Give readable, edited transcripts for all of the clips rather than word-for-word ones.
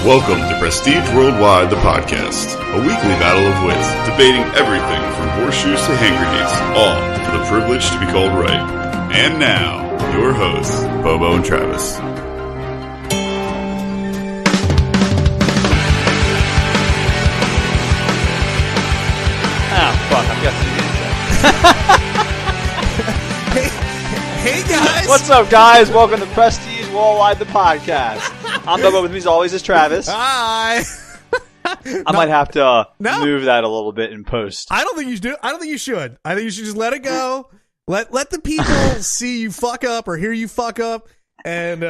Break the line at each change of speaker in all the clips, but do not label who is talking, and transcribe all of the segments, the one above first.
Welcome to Prestige Worldwide, the podcast, a weekly battle of wits, debating everything from horseshoes to hand grenades, all for the privilege to be called right. And now, your hosts, Bobo and Travis.
Ah, fuck, I've got to do the intro.
Hey guys!
What's up, guys? Welcome to Prestige Worldwide, the podcast. I'm Bobo. With me as always is Travis.
Hi.
I might have to move that a little bit in post.
I don't think you should. I don't think you should. I think you should just let it go. Let the people see you fuck up or hear you fuck up, and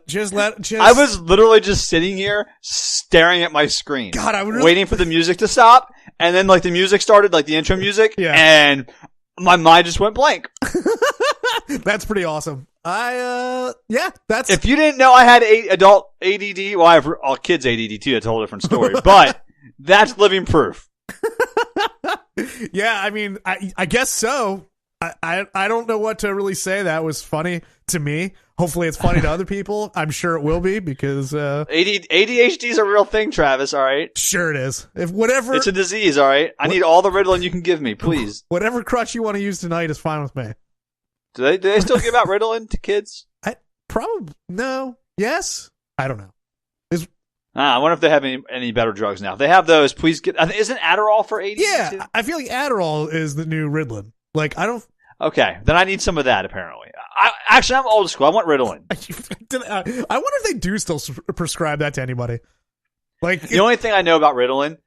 just.
I was literally just sitting here staring at my screen.
God, I would
waiting for the music to stop, and then like the music started, like the intro music,
Yeah.
and my mind just went blank.
That's pretty awesome. That's.
If you didn't know I had adult ADD, well, I have all kids ADD too. That's a whole different story. But that's living proof.
Yeah, I mean, I guess so. I don't know what to really say. That was funny to me. Hopefully it's funny to other people. I'm sure it will be because
ADHD is a real thing, Travis, all right?
Sure it is. It's
a disease, all right? I need all the Ritalin you can give me, please.
Whatever crutch you want to use tonight is fine with me.
Do they still give out Ritalin to kids?
Probably no. Yes, I don't know.
I wonder if they have any better drugs now. If they have those, please get. Isn't Adderall for ADHD?
Yeah,
too?
I feel like Adderall is the new Ritalin. Like I don't.
Okay, then I need some of that. Apparently, I'm old school. I want Ritalin.
I wonder if they do still prescribe that to anybody. Like
the only thing I know about Ritalin.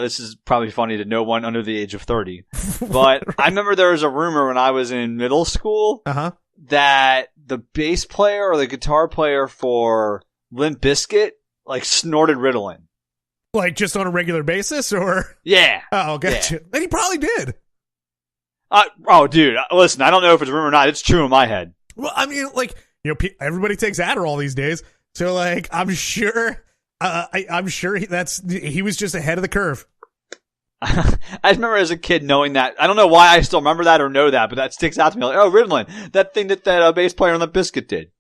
This is probably funny to no one under the age of 30, but I remember there was a rumor when I was in middle school that the bass player or the guitar player for Limp Bizkit like snorted Ritalin.
Like just on a regular basis, or
yeah.
Oh, gotcha.
Yeah.
And he probably did.
Dude, listen, I don't know if it's a rumor or not. It's true in my head.
Well, I mean, like everybody takes Adderall these days, so like I'm sure. I'm sure he was just ahead of the curve.
I remember as a kid knowing that. I don't know why I still remember that or know that, but that sticks out to me. Like, oh, Ritalin, that thing that bass player on the Biscuit did.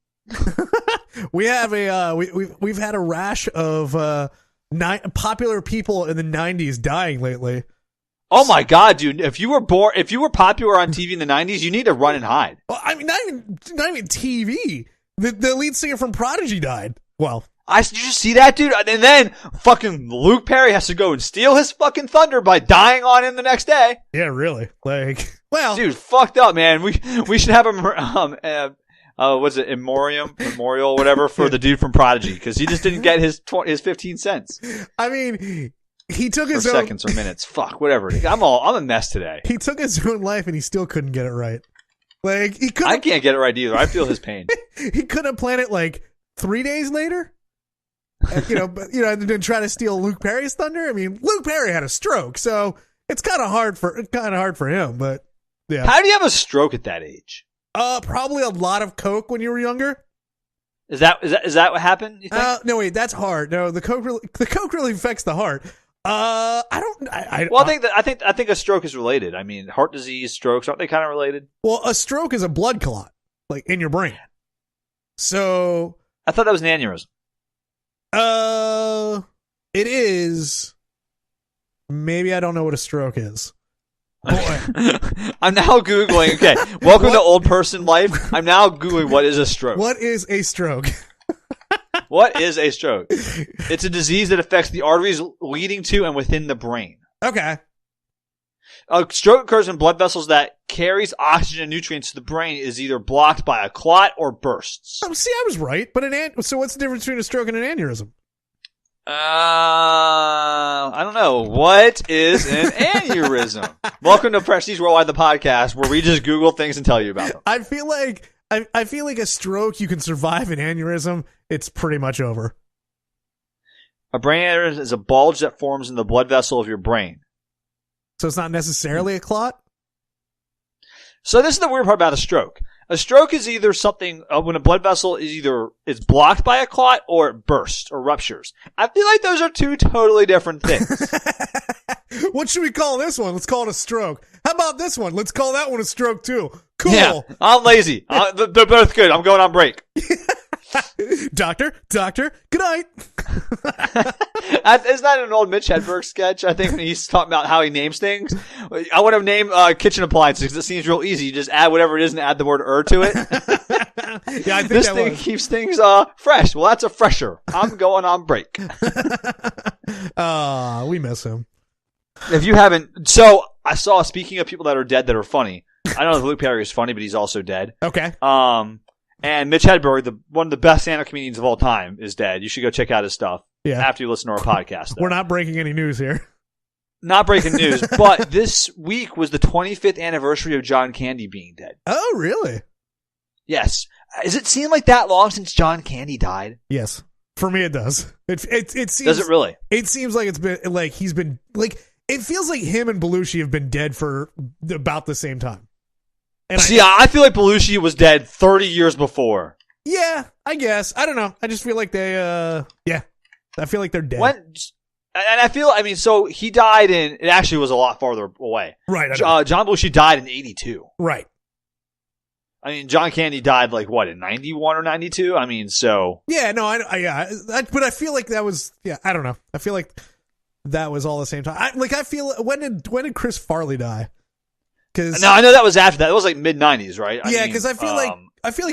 We have we've had a rash of popular people in the 90s dying lately.
Oh my God, dude! If you were popular on TV in the 90s, you need to run and hide.
Well, I mean, not even TV. The lead singer from Prodigy died. Well.
Did you see that, dude? And then fucking Luke Perry has to go and steal his fucking thunder by dying on him the next day.
Yeah, really. Like, well,
dude, fucked up, man. We should have a what's it, memorial, whatever, for the dude from Prodigy because he just didn't get his 15 cents.
I mean, he took his own
seconds or minutes. Fuck, whatever. I'm a mess today.
He took his own life and he still couldn't get it right. Like
I can't get it right either. I feel his pain.
He could have planned it like 3 days later. And then try to steal Luke Perry's thunder. I mean, Luke Perry had a stroke, so it's kind of hard for him. But yeah,
how do you have a stroke at that age?
Probably a lot of coke when you were younger.
Is that what happened? You think?
No, wait, that's hard. No, the coke really affects the heart. I think a stroke is related. I mean, heart disease, strokes, aren't they kind of related? Well, a stroke is a blood clot, like in your brain. So
I thought that was an aneurysm.
It is. Maybe I don't know what a stroke is. Boy.
I'm now Googling. Okay, welcome to old person life. I'm now Googling what is a stroke.
What is a stroke?
What is a stroke? It's a disease that affects the arteries leading to and within the brain.
Okay. A
stroke occurs when blood vessels that carries oxygen and nutrients to the brain is either blocked by a clot or bursts.
See, I was right. But so what's the difference between a stroke and an aneurysm?
I don't know. What is an aneurysm? Welcome to Prestige Worldwide, the podcast, where we just Google things and tell you about them.
I feel like a stroke, you can survive an aneurysm. It's pretty much over.
A brain aneurysm is a bulge that forms in the blood vessel of your brain.
So it's not necessarily a clot?
So this is the weird part about a stroke. A stroke is either something when a blood vessel is blocked by a clot or it bursts or ruptures. I feel like those are two totally different things.
What should we call this one? Let's call it a stroke. How about this one? Let's call that one a stroke too. Cool.
Yeah, I'm lazy. They're both good. I'm going on break.
Doctor, good night.
Isn't that an old Mitch Hedberg sketch? I think when he's talking about how he names things. I want to name kitchen appliances because it seems real easy. You just add whatever it is and add the word to it.
Yeah, I think
this thing keeps things fresh. Well, that's a fresher. I'm going on break.
We miss him.
If you haven't, so I saw, speaking of people that are dead that are funny, I don't know if Luke Perry is funny, but he's also dead.
Okay.
And Mitch Hedberg, one of the best stand-up comedians of all time, is dead. You should go check out his stuff after you listen to our podcast.
We're not breaking any news here.
Not breaking news, but this week was the 25th anniversary of John Candy being dead.
Oh, really?
Yes. Does it seem like that long since John Candy died?
Yes. For me, it does. It seems.
Does it really?
It seems like it's been like he's been like. It feels like him and Belushi have been dead for about the same time. And
I feel like Belushi was dead 30 years before.
Yeah, I guess. I don't know. I just feel like they, I feel like they're dead.
So he died it actually was a lot farther away.
Right.
John Belushi died in 82.
Right.
I mean, John Candy died in 91 or 92? I mean, so.
Yeah, no, but I feel like that was, I don't know. I feel like that was all the same time. I feel, when did Chris Farley die?
No, I know that was after that. It was like mid 90s, right?
Because I feel like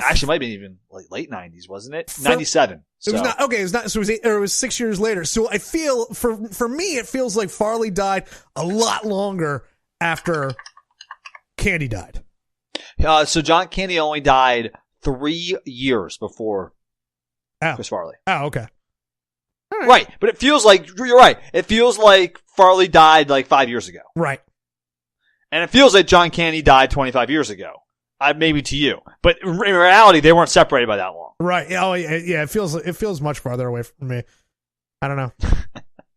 actually might be even like late 90s, wasn't it? 97.
So. It was not okay. It was not. So it was 6 years later. So I feel for me, it feels like Farley died a lot longer after Candy died.
So John Candy only died 3 years before Chris Farley.
Oh, okay.
Right, but it feels like you're right. It feels like Farley died like 5 years ago.
Right.
And it feels like John Candy died 25 years ago. Maybe to you. But in reality, they weren't separated by that long.
Right. Oh, yeah. It feels much farther away from me. I don't know.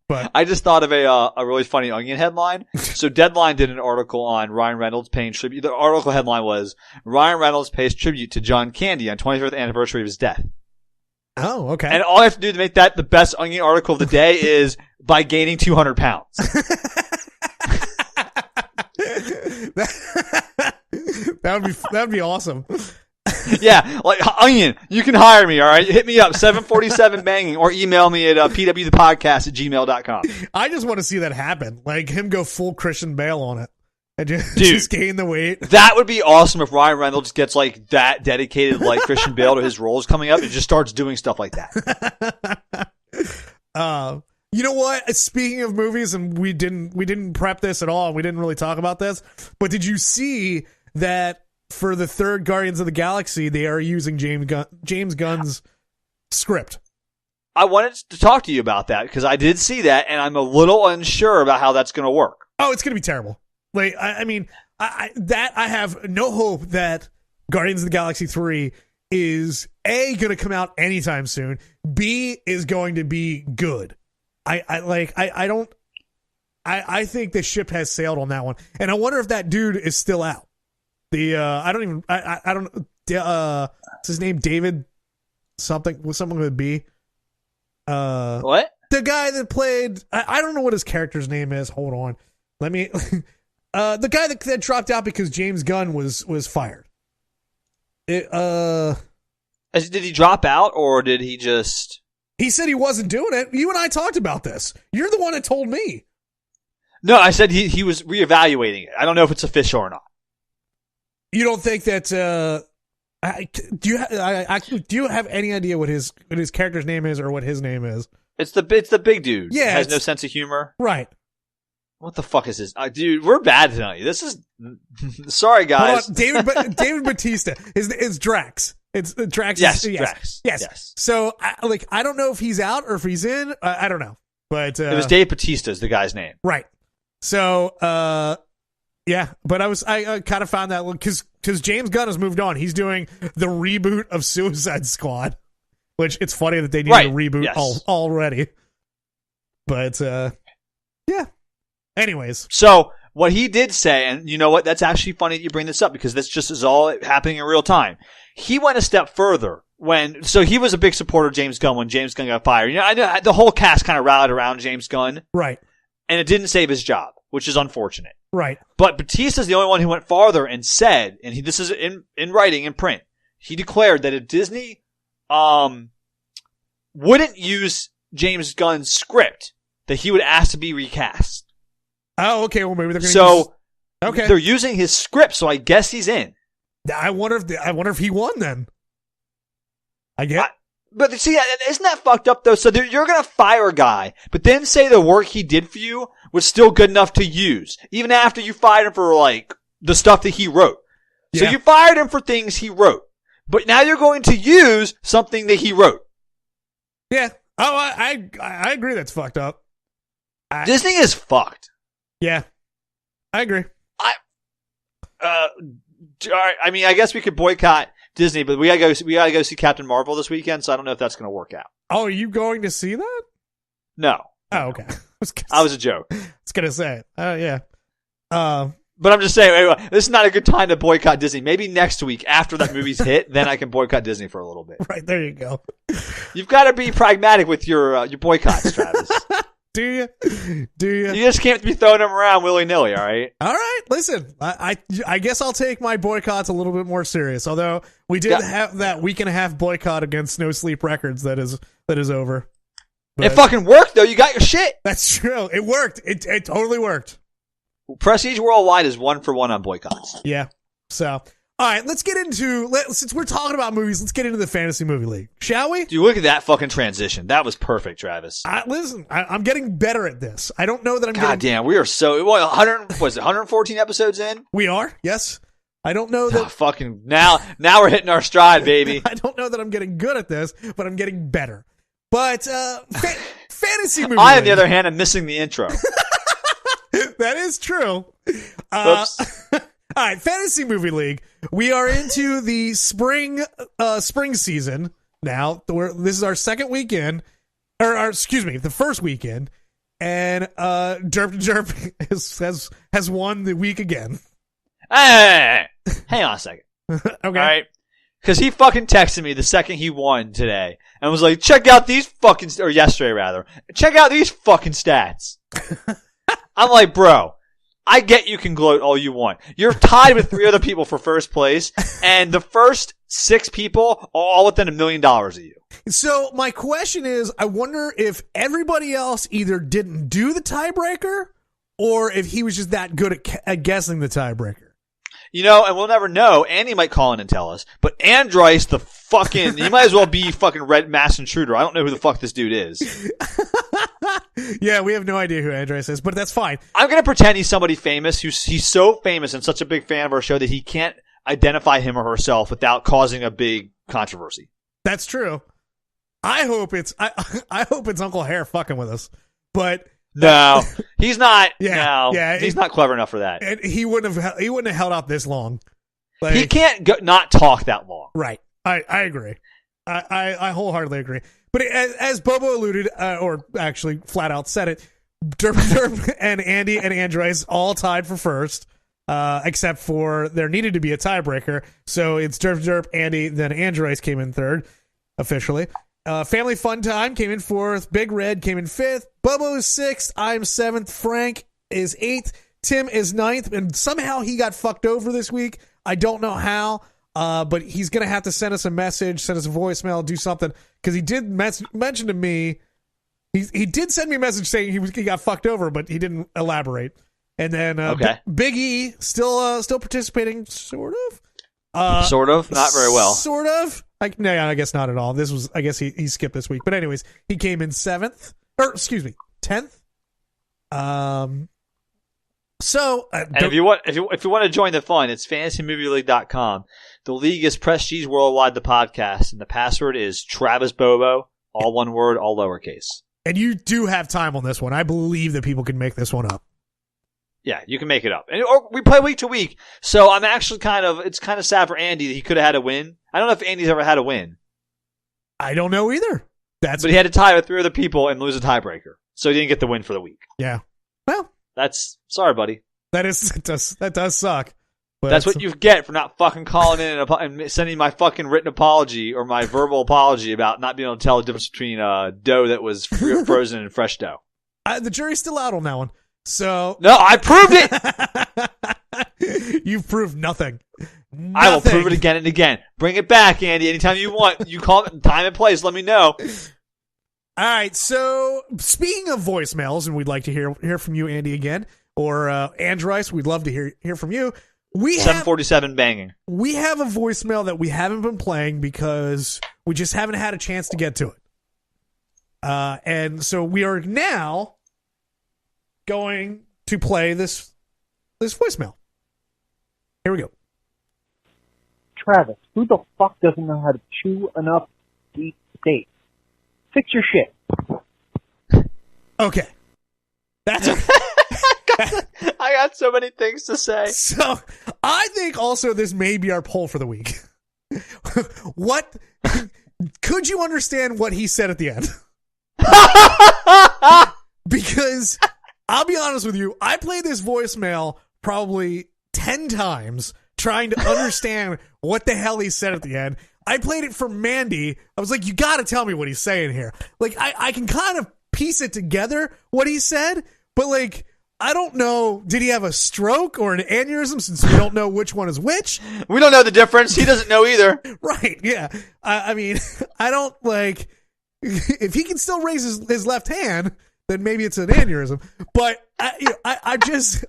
But
I just thought of a really funny Onion headline. So Deadline did an article on Ryan Reynolds paying tribute. The article headline was, Ryan Reynolds pays tribute to John Candy on 25th anniversary of his death.
Oh, okay.
And all I have to do to make that the best Onion article of the day is by gaining 200 pounds.
That would be awesome.
Yeah, like Onion, you can hire me, all right? Hit me up, 747 banging, or email me at pwthepodcast@gmail.com.
I just want to see that happen. Like him go full Christian Bale on it and just gain the weight.
That would be awesome if Ryan Reynolds gets like that dedicated like Christian Bale to his roles coming up and just starts doing stuff like that.
You know what? Speaking of movies, and we didn't prep this at all. We didn't really talk about this. But did you see that for the third Guardians of the Galaxy, they are using James Gunn's script?
I wanted to talk to you about that because I did see that, and I'm a little unsure about how that's going to work.
Oh, it's going to be terrible. Like, I have no hope that Guardians of the Galaxy 3 is A, going to come out anytime soon. B, is going to be good. I think the ship has sailed on that one, and I wonder if that dude is still out. What's his name? David something with B.
What?
The guy that played, I don't know what his character's name is. Hold on. Let me, the guy that dropped out because James Gunn was fired. Did
he drop out or did he just?
He said he wasn't doing it. You and I talked about this. You're the one that told me.
No, I said he was reevaluating it. I don't know if it's official or not.
You don't think that? Do you have any idea what his character's name is or what his name is?
It's the big dude.
Yeah,
has no sense of humor.
Right.
What the fuck is this, dude? We're bad tonight. This is sorry, guys.
David Bautista is Drax. It's Drax.
Yes,
Drax.
Yes.
Yes. So I don't know if he's out or if he's in. I don't know. But
it was Dave Bautista is the guy's name.
Right. So yeah, but I kind of found that because James Gunn has moved on. He's doing the reboot of Suicide Squad, which it's funny that they need a reboot already. But yeah. Anyways,
so what he did say, and you know what? That's actually funny that you bring this up because this just is all happening in real time. He went a step further so he was a big supporter of James Gunn when James Gunn got fired. You know, I know the whole cast kind of rallied around James Gunn,
right?
And it didn't save his job, which is unfortunate.
Right.
But Bautista's the only one who went farther and said, and this is in writing, in print, he declared that if Disney wouldn't use James Gunn's script that he would ask to be recast.
Oh, okay. Well, maybe they're going to okay.
They're using his script, so I guess he's in.
I wonder if he won then.
But see, isn't that fucked up though? So you're going to fire a guy, but then say the work he did for you was still good enough to use, even after you fired him for like the stuff that he wrote. So you fired him for things he wrote, but now you're going to use something that he wrote.
Yeah. Oh, I agree. That's fucked up.
Disney is fucked.
Yeah, I agree.
I mean, I guess we could boycott Disney, but we gotta go see Captain Marvel this weekend, so I don't know if that's going to work out.
Oh, are you going to see that?
No.
Oh, okay.
I was a joke.
I was going to say it. Yeah.
But I'm just saying, this is not a good time to boycott Disney. Maybe next week after that movie's hit, then I can boycott Disney for a little bit.
Right, there you go.
You've got to be pragmatic with your boycotts, Travis.
Do you? You
just can't be throwing them around willy-nilly, all right?
All right, listen, I guess I'll take my boycotts a little bit more serious, although we did have that week and a half boycott against No Sleep Records that is over. But
it fucking worked, though. You got your shit.
That's true. It worked. It totally worked.
Prestige Worldwide is 1 for 1 on boycotts.
Yeah. So, all right, let's get into, since we're talking about movies, let's get into the Fantasy Movie League, shall we?
Dude, look at that fucking transition. That was perfect, Travis.
Listen, I'm getting better at this. I don't know that I'm
God damn, we are so, 114 episodes in?
We are, yes. I don't know that.
Fucking, now we're hitting our stride, baby.
I don't know that I'm getting good at this, but I'm getting better. But, Fantasy Movie League.
I, on the other hand, am missing the intro.
That is true.
Oops.
All right, Fantasy Movie League. We are into the spring season now. This is our second weekend, the first weekend, and Derp has won the week again.
Hey, hang on a second.
Okay.
All right. Because he fucking texted me the second he won today and was like, check out these fucking, or yesterday rather, check out these fucking stats. I'm like, bro, I get you can gloat all you want. You're tied with 3 other people for first place, and the first 6 people are all within $1 million of you.
So my question is, I wonder if everybody else either didn't do the tiebreaker or if he was just that good at guessing the tiebreaker.
You know, and we'll never know. Andy might call in and tell us. But Andrice, he might as well be fucking Red Mass Intruder. I don't know who the fuck this dude is.
Yeah, we have no idea who Andrice is, but that's fine.
I'm going to pretend he's somebody famous. He's so famous and such a big fan of our show that he can't identify him or herself without causing a big controversy.
That's true. I hope it's Uncle Hare fucking with us, but
no, he's not.
Yeah,
he's not clever enough for that.
And he wouldn't have held out this long.
Like, he can't not talk that long.
Right. I agree. I wholeheartedly agree. But as Bobo alluded, or actually flat out said it, Derp and Andy and Andres all tied for first, except for there needed to be a tiebreaker. So it's Derp, Andy, then Andres came in third, officially. Family Fun Time came in fourth. Big Red came in fifth. Bobo is sixth. I'm seventh. Frank is eighth. Tim is ninth. And somehow he got fucked over this week. I don't know how. But he's going to have to send us a message, send us a voicemail, do something. Because he did mention to me, he did send me a message saying he got fucked over, but he didn't elaborate. And then Big E still participating, sort of.
Sort of, not very well.
Sort of. I guess not at all. I guess he skipped this week. But anyways, he came in 10th. So,
and if you want to join the fun, it's fantasymovieleague.com. The league is Prestige Worldwide, the podcast, and the password is Travis Bobo, all one word, all lowercase.
And you do have time on this one. I believe that people can make this one up.
Yeah, you can make it up. Or we play week to week, so I'm actually it's kind of sad for Andy that he could have had a win. I don't know if Andy's ever had a win.
I don't know either. But
he had to tie with 3 other people and lose a tiebreaker, so he didn't get the win for the week.
Yeah. Well,
sorry, buddy.
That does suck. But
that's what you get for not fucking calling in and sending my fucking written apology or my verbal apology about not being able to tell the difference between dough that was frozen and fresh dough.
The jury's still out on that one. So
no, I proved it.
You've proved nothing.
I will prove it again and again. Bring it back, Andy. Anytime you want. You call it time and place. Let me know.
All right. So speaking of voicemails, and we'd like to hear from you, Andy, again, or Andrice, we'd love to hear from you.
747 banging.
We have a voicemail that we haven't been playing because we just haven't had a chance to get to it. And so we are now going to play this voicemail. Here we go.
Travis, who the fuck doesn't know how to chew enough deep steak? Fix your shit.
Okay. That's okay.
I got so many things to say.
So I think also this may be our poll for the week. What could you understand what he said at the end? Because I'll be honest with you, I played this voicemail probably 10 times trying to understand what the hell he said at the end. I played it for Mandy. I was like, you got to tell me what he's saying here. Like, I can kind of piece it together what he said, but like, I don't know. Did he have a stroke or an aneurysm since we don't know which one is which?
We don't know the difference. He doesn't know either.
Right. Yeah. I mean, I don't like, if he can still raise his left hand, then maybe it's an aneurysm. But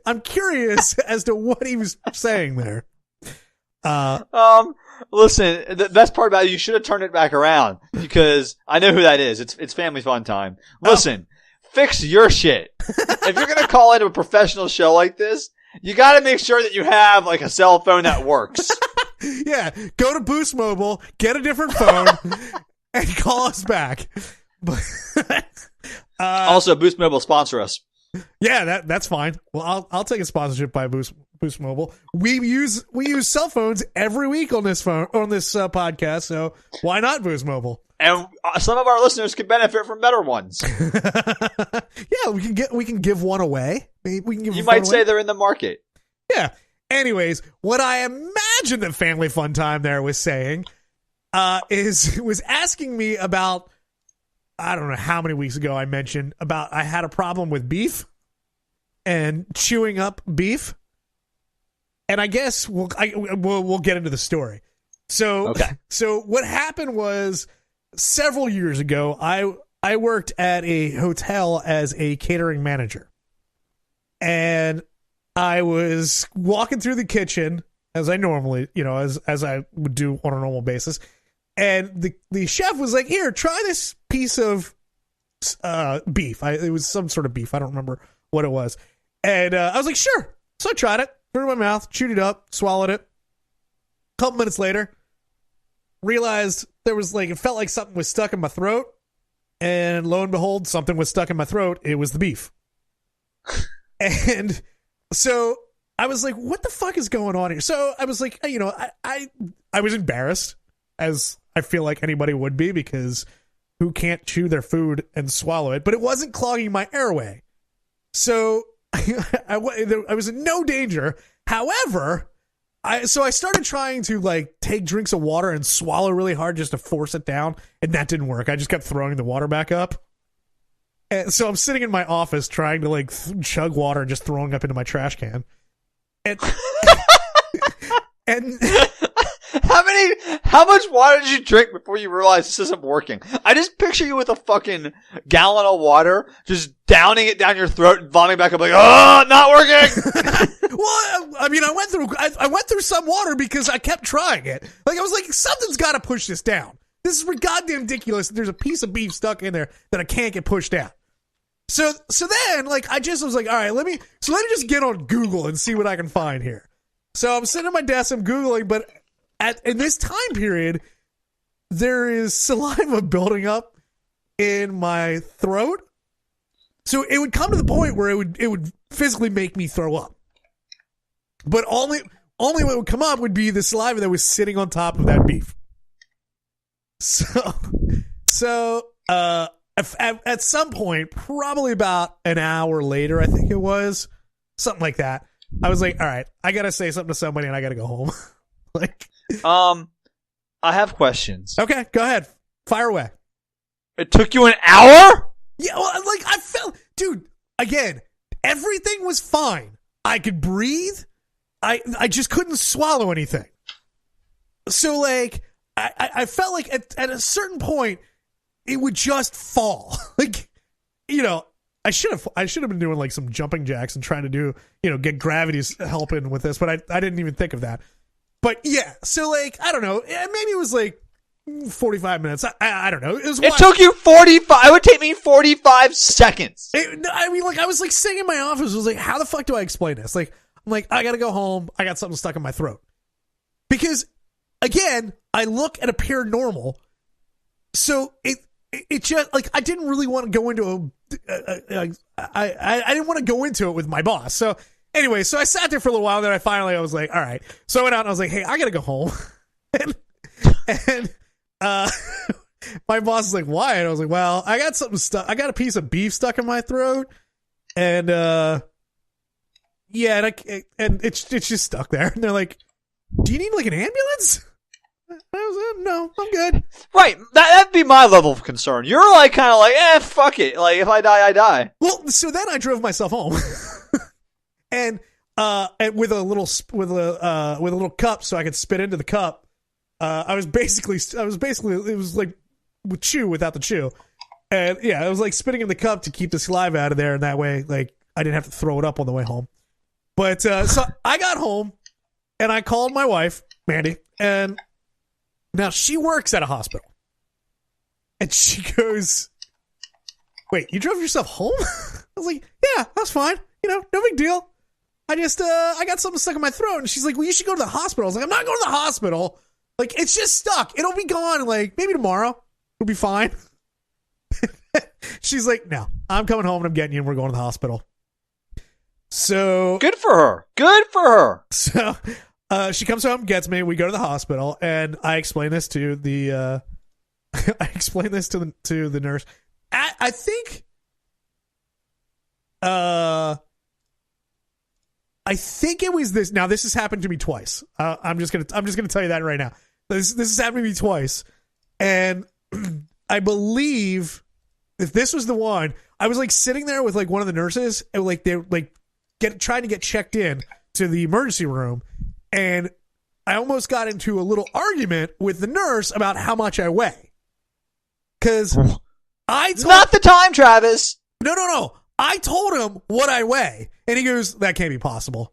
I'm curious as to what he was saying there.
Listen, the best part about it, you should have turned it back around because I know who that is. It's family fun time. Listen, fix your shit. If you're gonna call into a professional show like this, you got to make sure that you have like a cell phone that works.
Yeah, go to Boost Mobile, get a different phone, and call us back.
Also, Boost Mobile sponsor us.
Yeah, that's fine. Well, I'll take a sponsorship by Boost Mobile. We use cell phones every week on this podcast, so why not Boost Mobile?
And some of our listeners could benefit from better ones.
Yeah, we can give one away. We can give.
You might say they're in the market.
Yeah. Anyways, what I imagine that Family Fun Time there was saying was asking me about. I don't know how many weeks ago I mentioned about I had a problem with beef and chewing up beef. And I guess we'll get into the story. So,
okay.
So what happened was several years ago, I worked at a hotel as a catering manager. And I was walking through the kitchen as I normally, as I would do on a normal basis. And the chef was like, here, try this piece of beef. It was some sort of beef. I don't remember what it was. And I was like, sure. So I tried it, put it in my mouth, chewed it up, swallowed it. A couple minutes later, realized it felt like something was stuck in my throat. And lo and behold, something was stuck in my throat. It was the beef. And so I was like, what the fuck is going on here? So I was like, I was embarrassed, as I feel like anybody would be, because who can't chew their food and swallow it? But it wasn't clogging my airway. So I was in no danger. However, I started trying to take drinks of water and swallow really hard just to force it down. And that didn't work. I just kept throwing the water back up. And so I'm sitting in my office trying to chug water and just throwing up into my trash can. And, and
how much water did you drink before you realized this isn't working? I just picture you with a fucking gallon of water, just downing it down your throat and vomiting back up like, oh, not working.
Well, I mean, I went through some water because I kept trying it. I was like, something's got to push this down. This is goddamn ridiculous. There's a piece of beef stuck in there that I can't get pushed out. So then, I just was like, all right, let me just get on Google and see what I can find here. So I'm sitting at my desk, I'm Googling, but in this time period, there is saliva building up in my throat. So it would come to the point where it would physically make me throw up. But only what would come up would be the saliva that was sitting on top of that beef. So at some point, probably about an hour later, I think it was, something like that, I was like, all right, I got to say something to somebody and I got to go home.
I have questions.
Okay, go ahead. Fire away.
It took you an hour?
Yeah, well, I felt, dude, again, everything was fine. I could breathe. I just couldn't swallow anything. So like I felt like at a certain point it would just fall. Like, you know, I should have been doing like some jumping jacks and trying to do, you know, get gravity's helping with this, but I didn't even think of that. But yeah, so like I don't know, maybe it was like 45 minutes. I don't know.
It took you 45. It would take me 45 seconds.
I mean, like I was like sitting in my office. I was like, how the fuck do I explain this? Like I'm like, I gotta go home. I got something stuck in my throat. Because again, I look and appear normal. So it just like I didn't really want to go into I didn't want to go into it with my boss. So anyway, so I sat there for a little while. Then I was like, all right. So I went out and I was like, hey, I gotta go home. and my boss was like, why? And I was like, well, I got something stuck. I got a piece of beef stuck in my throat, and yeah, and it's just stuck there. And they're like, do you need like an ambulance? I was like, no, I'm good.
Right, that'd be my level of concern. You're like kind of like, fuck it. Like if I die, I die.
Well, so then I drove myself home, and with a little cup so I could spit into the cup. I was basically it was like with chew without the chew, and yeah, I was like spitting in the cup to keep the saliva out of there, and that way like I didn't have to throw it up on the way home. But so I got home and I called my wife Mandy, and now she works at a hospital, and she goes, wait, you drove yourself home? I was like, yeah, that's fine, you know, no big deal. I just I got something stuck in my throat. And she's like, well, you should go to the hospital. I was like, I'm not going to the hospital. Like, it's just stuck. It'll be gone, like, maybe tomorrow. It'll be fine. She's like, no, I'm coming home and I'm getting you and we're going to the hospital. So.
Good for her. Good for her.
So, she comes home, gets me, we go to the hospital, and I explain this to the, to the nurse. I think it was this. Now, this has happened to me twice. I'm just gonna tell you that right now. This has happened to me twice, and I believe if this was the one, I was like sitting there with like one of the nurses, and like they're like trying to get checked in to the emergency room, and I almost got into a little argument with the nurse about how much I weigh. Because
not the time, Travis.
No. I told him what I weigh, and he goes, that can't be possible.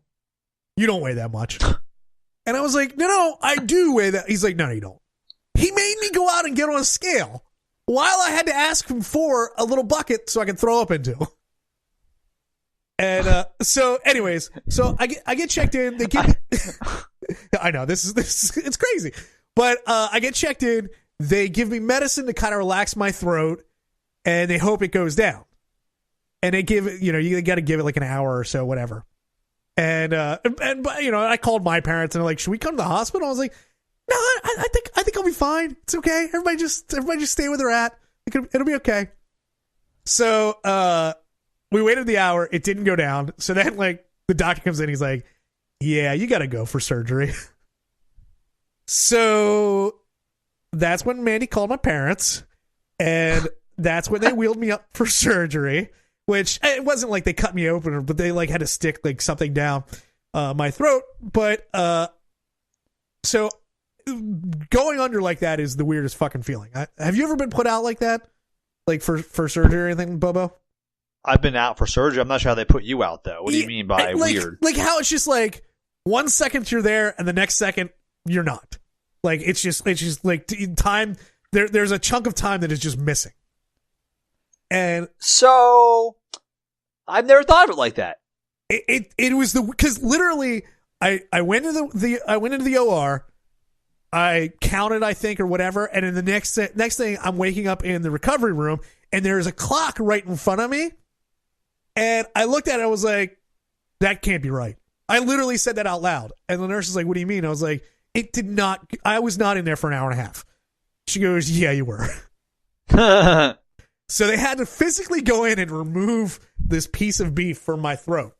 You don't weigh that much. And I was like, no, I do weigh that. He's like, no, you don't. He made me go out and get on a scale while I had to ask him for a little bucket so I could throw up into. And so anyways, so I get checked in. They give me, I know this is it's crazy. But I get checked in, they give me medicine to kind of relax my throat, and they hope it goes down. And they give it, you know, you got to give it like an hour or so, whatever. And you know, I called my parents and they're like, should we come to the hospital? I was like, no, I think I'll be fine. It's okay. Everybody just stay where they're at. It'll be okay. So we waited the hour. It didn't go down. So then like the doctor comes in. He's like, yeah, you got to go for surgery. So that's when Mandy called my parents, and that's when they wheeled me up for surgery. Which it wasn't like they cut me open, but they like had to stick like something down my throat. But so going under like that is the weirdest fucking feeling. Have you ever been put out like that, like for surgery or anything, Bobo?
I've been out for surgery. I'm not sure how they put you out though. What do you mean by
like,
weird?
Like how it's just like 1 second you're there and the next second you're not. Like it's just like time. There's a chunk of time that is just missing. And
so I've never thought of it like that.
It was because literally I went into the OR, I counted, I think, or whatever, and in the next thing I'm waking up in the recovery room and there's a clock right in front of me, and I looked at it, I was like, that can't be right. I literally said that out loud, and the nurse is like, what do you mean? I was like, I was not in there for an hour and a half. She goes, yeah, you were. So they had to physically go in and remove this piece of beef from my throat.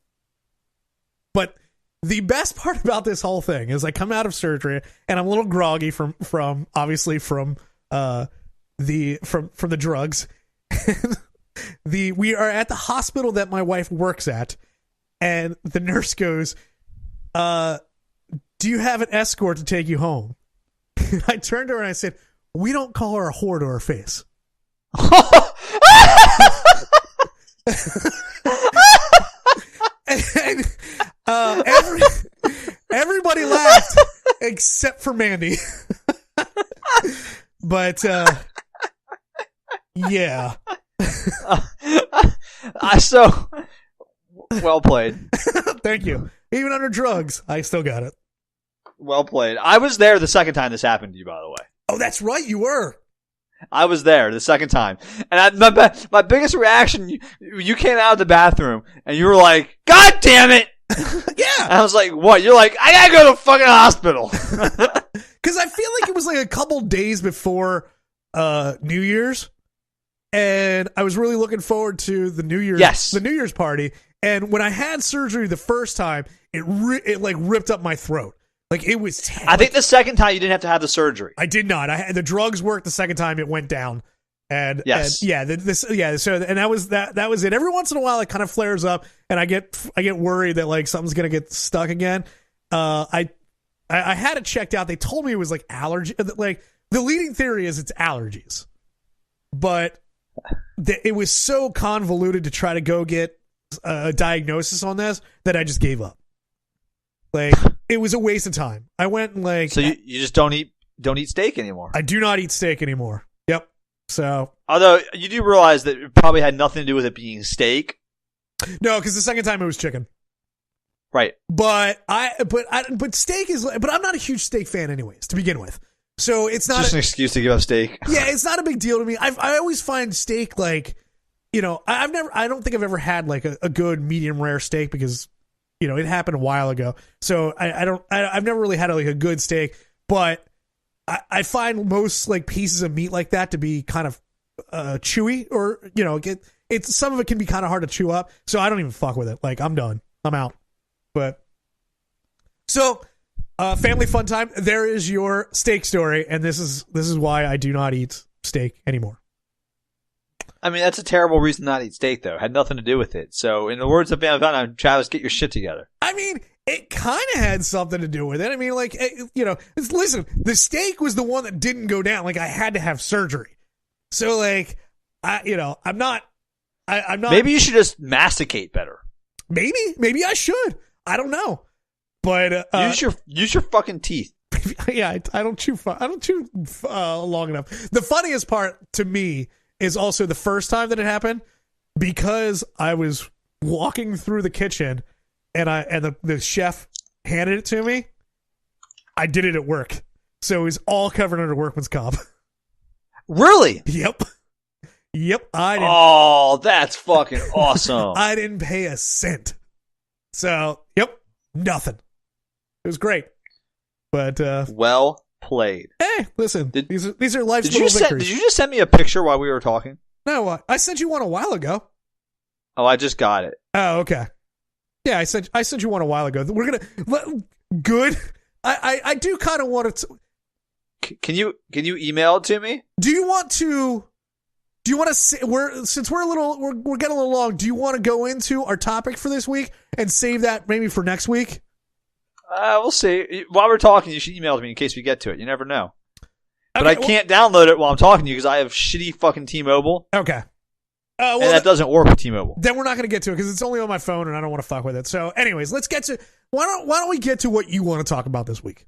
But the best part about this whole thing is I come out of surgery and I'm a little groggy from obviously from the drugs. We are at the hospital that my wife works at, and the nurse goes, do you have an escort to take you home? I turned to her and I said, we don't call her a whore to her face. and everybody laughed except for Mandy. But yeah.
So well played.
Thank you. Even under drugs, I still got it.
Well played. I was there the second time this happened to you, by the way.
Oh, that's right. You were. I
was there the second time. And my biggest reaction, you came out of the bathroom and you were like, God damn it.
Yeah.
And I was like, what? You're like, I gotta go to the fucking hospital.
Because I feel like it was like a couple days before New Year's. And I was really looking forward to the New Year's party. And when I had surgery the first time, it like ripped up my throat. Like it was.
I think the second time you didn't have to have the surgery.
I did not. The drugs worked the second time. It went down. And
yes,
and yeah. So and that was it. Every once in a while, it kind of flares up, and I get worried that like something's gonna get stuck again. I had it checked out. They told me it was like allergy. Like the leading theory is it's allergies, but it was so convoluted to try to go get a diagnosis on this that I just gave up. Like it was a waste of time. I went and like.
So you just don't eat steak anymore.
I do not eat steak anymore. Yep. So.
Although you do realize that it probably had nothing to do with it being steak.
No, because the second time it was chicken.
Right.
But steak is. But I'm not a huge steak fan, anyways, to begin with. So it's not
just an excuse to give up steak.
Yeah, it's not a big deal to me. I always find steak like, you know, I don't think I've ever had like a good medium rare steak because, you know, it happened a while ago. So I've never really had like a good steak, but I find most like pieces of meat like that to be kind of chewy, or, you know, some of it can be kind of hard to chew up. So I don't even fuck with it. Like I'm done. I'm out. But so family fun time. There is your steak story. And this is why I do not eat steak anymore.
I mean, that's a terrible reason not to eat steak, though. It had nothing to do with it. So, in the words of Family Fun Time, Travis, get your shit together.
I mean, it kind of had something to do with it. I mean, like, you know, listen, the steak was the one that didn't go down. Like, I had to have surgery. So, like, I'm not.
Maybe you should just masticate better.
Maybe I should. I don't know. But
use your fucking teeth.
Yeah, I don't chew long enough. The funniest part to me is also the first time that it happened, because I was walking through the kitchen and the chef handed it to me. I did it at work. So it was all covered under workman's comp.
Really?
Yep.
Oh, that's fucking awesome.
I didn't pay a cent. So, yep, nothing. It was great. But
well played.
Hey, listen, these are life's little victories.
Did you just send me a picture while we were talking?
No, I sent you one a while ago.
Oh, I just got it.
Oh, okay. Yeah, I sent you one a while ago. We're gonna good. I do kind of want to.
Can you email it to me?
Do you want to since we're getting a little long? Do you want to go into our topic for this week and save that maybe for next week?
We'll see. While we're talking, you should email it to me in case we get to it. You never know. But I can't download it while I'm talking to you because I have shitty fucking T-Mobile.
Okay.
And that doesn't work with T-Mobile.
Then we're not going to get to it because it's only on my phone and I don't want to fuck with it. So anyways, let's get to... Why don't we get to what you want to talk about this week?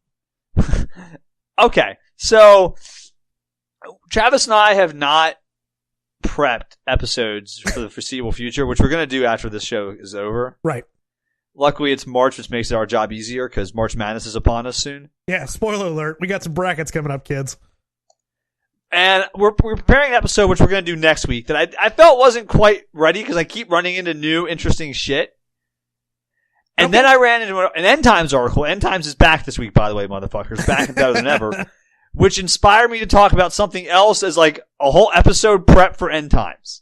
Okay. So, Travis and I have not prepped episodes for the foreseeable future, which we're going to do after this show is over.
Right.
Luckily, it's March, which makes our job easier because March Madness is upon us soon.
Yeah, spoiler alert. We got some brackets coming up, kids.
And we're preparing an episode, which we're going to do next week, that I felt wasn't quite ready because I keep running into new, interesting shit. And then I ran into an End Times article. End Times is back this week, by the way, motherfuckers. Back and better than ever. Which inspired me to talk about something else as like a whole episode prep for End Times.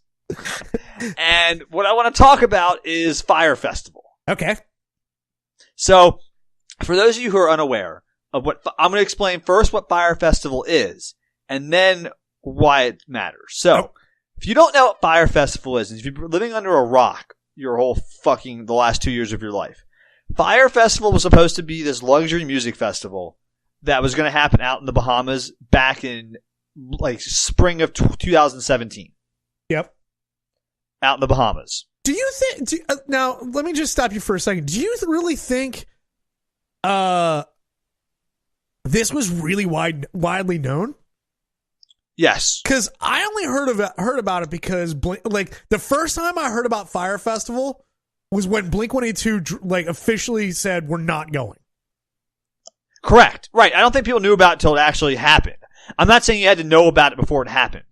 And what I want to talk about is Fyre Festival.
Okay.
So, for those of you who are unaware of what, I'm going to explain first what Fyre Festival is, and then why it matters. So, if you don't know what Fyre Festival is, if you've been living under a rock your whole fucking, the last 2 years of your life, Fyre Festival was supposed to be this luxury music festival that was going to happen out in the Bahamas back in like spring of 2017.
Yep.
Out in the Bahamas.
Do you think, now let me just stop you for a second. Do you really think this was really widely known?
Yes.
Because I only heard about it because the first time I heard about Fyre Festival was when Blink-182 like officially said we're not going.
Correct. Right. I don't think people knew about it until it actually happened. I'm not saying you had to know about it before it happened.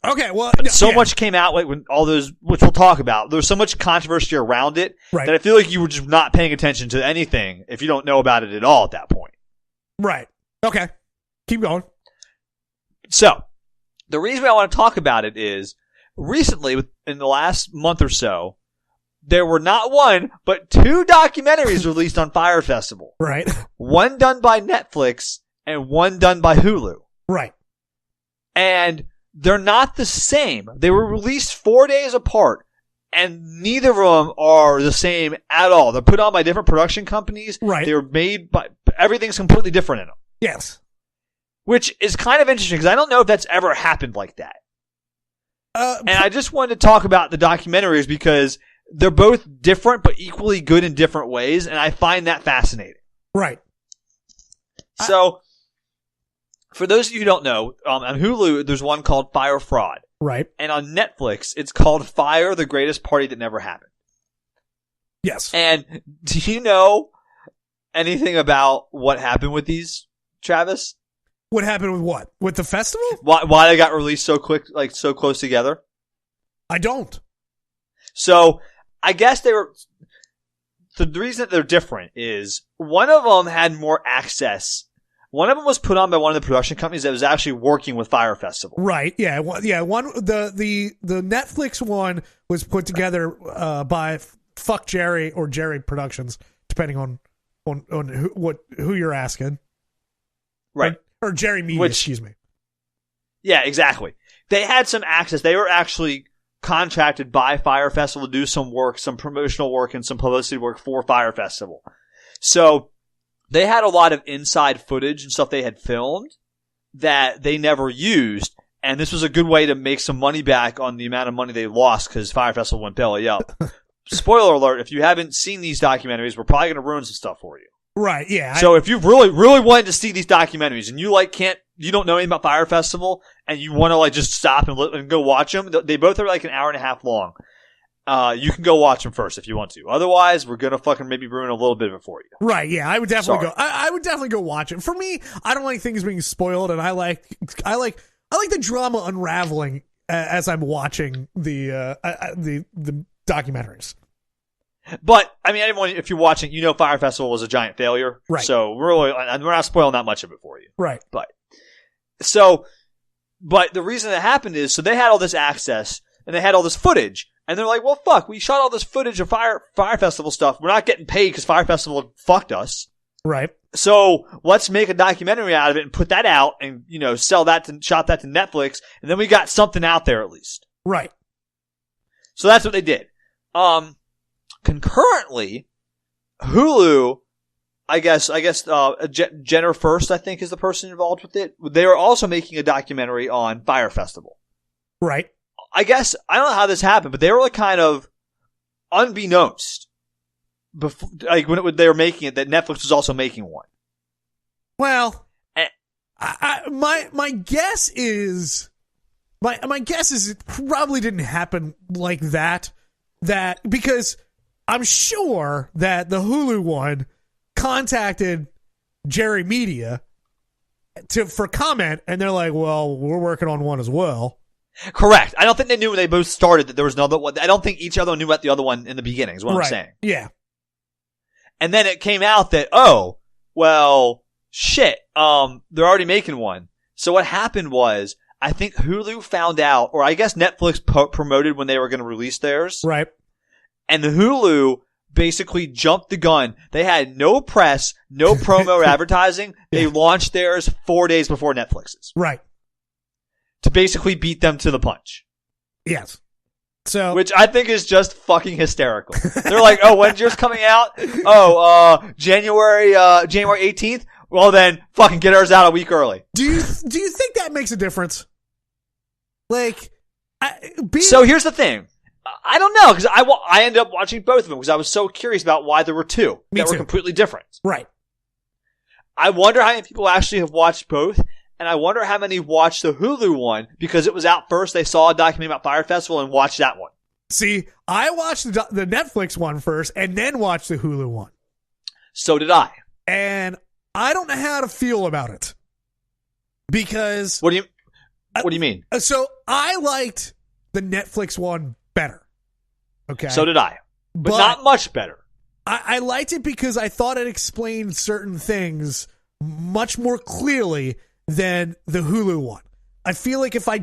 Okay, well,
but much came out like when all those, which we'll talk about. There's so much controversy around it that I feel like you were just not paying attention to anything if you don't know about it at all at that point.
Right. Okay. Keep going.
So, the reason I want to talk about it is recently, in the last month or so, there were not one, but 2 documentaries released on Fyre Festival.
Right.
One done by Netflix and one done by Hulu.
Right.
And they're not the same. They were released 4 days apart, and neither of them are the same at all. They're put on by different production companies.
Right.
They were made by, everything's completely different in them.
Yes.
Which is kind of interesting because I don't know if that's ever happened like that. And I just wanted to talk about the documentaries because they're both different but equally good in different ways, and I find that fascinating.
Right.
So, for those of you who don't know, on Hulu, there's one called Fyre Fraud.
Right.
And on Netflix, it's called Fyre, the Greatest Party That Never Happened.
Yes.
And do you know anything about what happened with these, Travis?
What happened with what? With the festival?
Why they got released so quick, like so close together?
I don't.
So, I guess they were... So the reason that they're different is one of them had more access. One of them was put on by one of the production companies that was actually working with Fyre Festival.
Right. Yeah. One. The Netflix one was put together by Fuck Jerry or Jerry Productions, depending on who you're asking.
Right.
Or Jerry Media. Excuse me.
Yeah. Exactly. They had some access. They were actually contracted by Fyre Festival to do some work, some promotional work, and some publicity work for Fyre Festival. So they had a lot of inside footage and stuff they had filmed that they never used, and this was a good way to make some money back on the amount of money they lost because Fyre Festival went belly up. Spoiler alert, if you haven't seen these documentaries, we're probably going to ruin some stuff for you.
Right, yeah.
So if you really, really wanted to see these documentaries and you you don't know anything about Fyre Festival and you want to just stop and go watch them, they both are like an hour and a half long. You can go watch them first if you want to. Otherwise, we're gonna fucking maybe ruin a little bit of it for you.
Right? Yeah, I would definitely go. I would definitely go watch it. For me, I don't like things being spoiled, and I like the drama unraveling as I'm watching the documentaries.
But I mean, if you're watching, Fyre Festival was a giant failure,
right?
So we're not spoiling that much of it for you,
right?
But the reason that happened is so they had all this access and they had all this footage. And they're like, well, fuck, we shot all this footage of Fyre Festival stuff. We're not getting paid because Fyre Festival fucked us.
Right.
So let's make a documentary out of it and put that out and, shot that to Netflix. And then we got something out there at least.
Right.
So that's what they did. Concurrently, Hulu, I guess, Jenner First, I think, is the person involved with it. They are also making a documentary on Fyre Festival.
Right.
I guess, I don't know how this happened, but they were kind of unbeknownst before, when they were making it, that Netflix was also making one.
Well, my guess is it probably didn't happen like that because I'm sure that the Hulu one contacted Jerry Media for comment, and they're like, well, we're working on one as well.
Correct. I don't think they knew when they both started that there was another one. I don't think each other knew about the other one in the beginning, is what I'm saying.
Yeah.
And then it came out that, oh, well, shit, they're already making one. So what happened was, I think Hulu found out, or I guess Netflix promoted when they were going to release theirs.
Right.
And the Hulu basically jumped the gun. They had no press, no promo or advertising. They launched theirs 4 days before Netflix's.
Right.
To basically beat them to the punch.
Yes. So,
which I think is just fucking hysterical. They're like, oh, when's yours coming out? Oh, January 18th? Well then, fucking get ours out a week early.
Do you think that makes a difference? Like,
so here's the thing. I don't know, because I ended up watching both of them because I was so curious about why there were two that were completely different.
Right.
I wonder how many people actually have watched both, and I wonder how many watched the Hulu one because it was out first. They saw a documentary about Fyre Festival and watched that one.
See, I watched the Netflix one first and then watched the Hulu one.
So did I.
And I don't know how to feel about it. Because...
What do you mean?
So I liked the Netflix one better. Okay.
So did I. But not much better.
I liked it because I thought it explained certain things much more clearly than the Hulu one. I feel like if we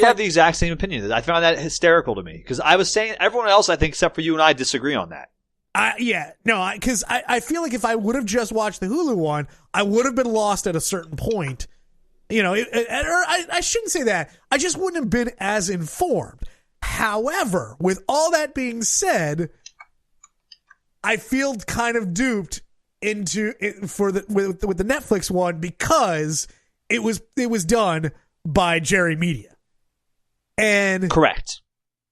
have the exact same opinion. I found that hysterical to me because I was saying everyone else, I think, except for you and I, disagree on that.
Because I feel like if I would have just watched the Hulu one, I would have been lost at a certain point. You know, I shouldn't say that. I just wouldn't have been as informed. However, with all that being said, I feel kind of duped with the Netflix one because it was done by Jerry Media, and
correct.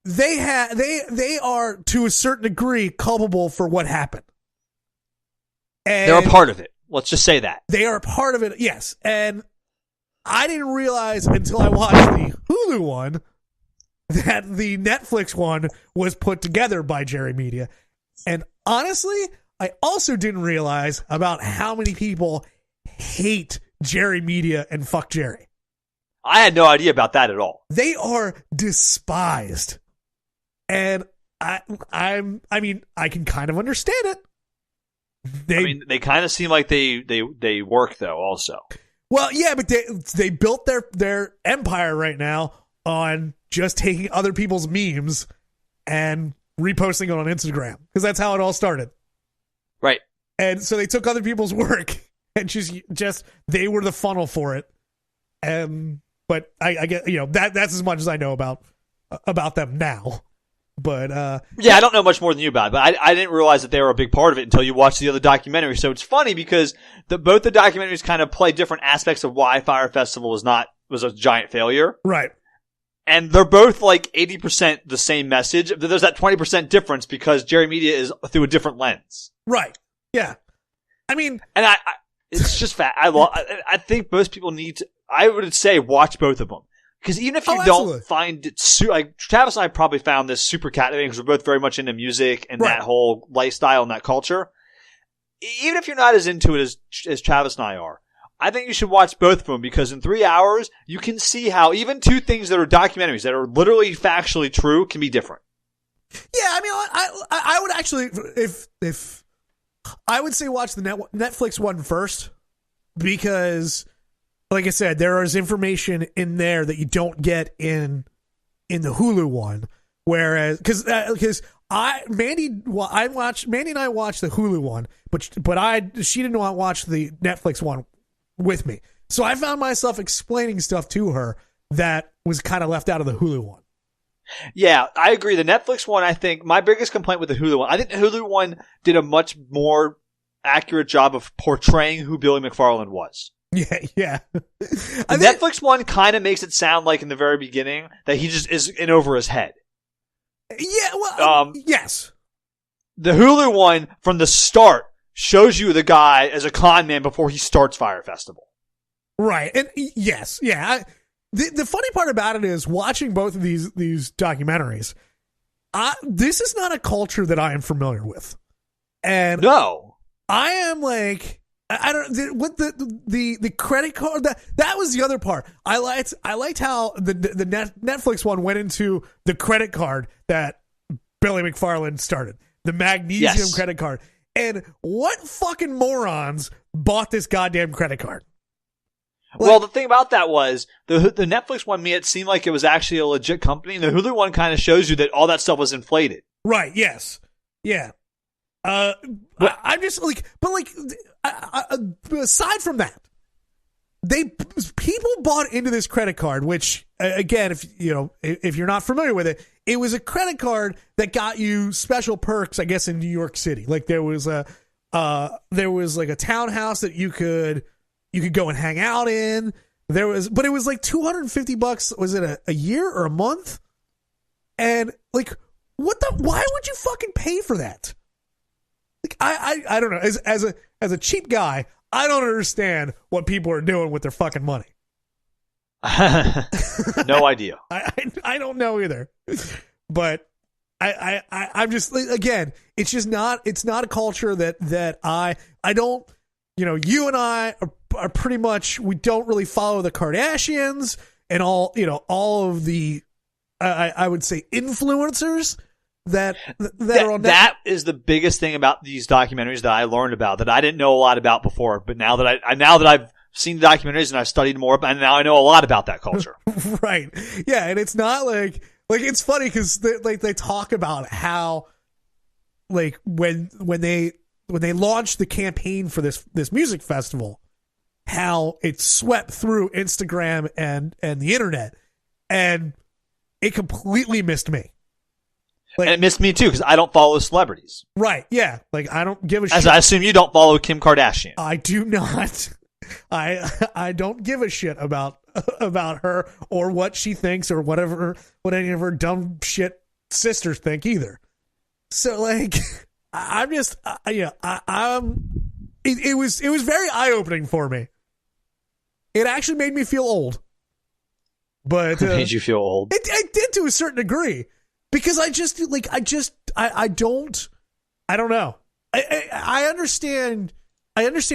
They are to a certain degree culpable for what happened. And
they're a part of it. Let's just say that
they are a part of it. Yes, and I didn't realize until I watched the Hulu one that the Netflix one was put together by Jerry Media. And honestly, I also didn't realize about how many people hate Jerry Media and fuck Jerry.
I had no idea about that at all.
They are despised. And I mean, I can kind of understand it.
They kind of seem like they work though also.
Well, yeah, but they built their empire right now on just taking other people's memes and reposting it on Instagram because that's how it all started.
Right.
And so they took other people's work and just they were the funnel for it. But I get, that's as much as I know about them now. But
yeah, I don't know much more than you about it, but I didn't realize that they were a big part of it until you watched the other documentary. So it's funny because both the documentaries kind of play different aspects of why Fyre Festival was a giant failure.
Right.
And they're both like 80% the same message. There's that 20% difference because Jerry Media is through a different lens.
Right. Yeah. I mean,
and it's just fat. I think most people need to, I would say watch both of them. Because even if you don't find it like Travis and I probably found this super captivating because we're both very much into music and that whole lifestyle and that culture. Even if you're not as into it as Travis and I are, I think you should watch both of them because in 3 hours you can see how even two things that are documentaries that are literally factually true can be different.
Yeah, I mean, I would actually if I would say watch the Netflix one first because. Like I said, there is information in there that you don't get in the Hulu one. Whereas, because Mandy and I watched the Hulu one, but she didn't want to watch the Netflix one with me. So I found myself explaining stuff to her that was kind of left out of the Hulu one.
Yeah, I agree. The Netflix one, I think my biggest complaint with the Hulu one, I think the Hulu one did a much more accurate job of portraying who Billy McFarland was.
Yeah.
The Netflix one kind of makes it sound like in the very beginning that he just is in over his head.
Yeah, well, yes.
The Hulu one from the start shows you the guy as a con man before he starts Fyre Festival.
Right, and yes, yeah. The funny part about it is watching both of these documentaries. This is not a culture that I am familiar with, and
no,
I am like. I don't what the credit card that was the other part. I liked how the Netflix one went into the credit card that Billy McFarland started, the magnesium credit card. And what fucking morons bought this goddamn credit card?
Well, the thing about that was the Netflix one made it seem like it was actually a legit company, and the Hulu one kind of shows you that all that stuff was inflated.
Right? Yes. Yeah. I'm just like, but like, aside from that, people bought into this credit card, which again, if you're not familiar with it, it was a credit card that got you special perks, I guess, in New York City. Like there was like a townhouse that you could go and hang out in. But it was like $250. Was it a year or a month? And like, why would you fucking pay for that? Like, I don't know. As a cheap guy, I don't understand what people are doing with their fucking money.
No idea.
I don't know either. But I'm just, again, it's just not, it's not a culture that I don't, you and I are pretty much, we don't really follow the Kardashians and all of the, I would say, influencers that are on
that is the biggest thing about these documentaries that I learned about that I didn't know a lot about before, but now that I've seen the documentaries and I've studied more, and now I know a lot about that culture.
Right. Yeah, and it's not like it's funny because they talk about how like when they launched the campaign for this music festival, how it swept through Instagram and the internet, and it completely missed me.
And it missed me too because I don't follow celebrities.
Right? Yeah. Like I don't give a shit.
As I assume you don't follow Kim Kardashian.
I do not. I don't give a shit about her or what she thinks or what any of her dumb shit sisters think either. So like, I'm just it was very eye opening for me. It actually made me feel old. But
it made you feel old.
It did to a certain degree. Because I don't know. I understand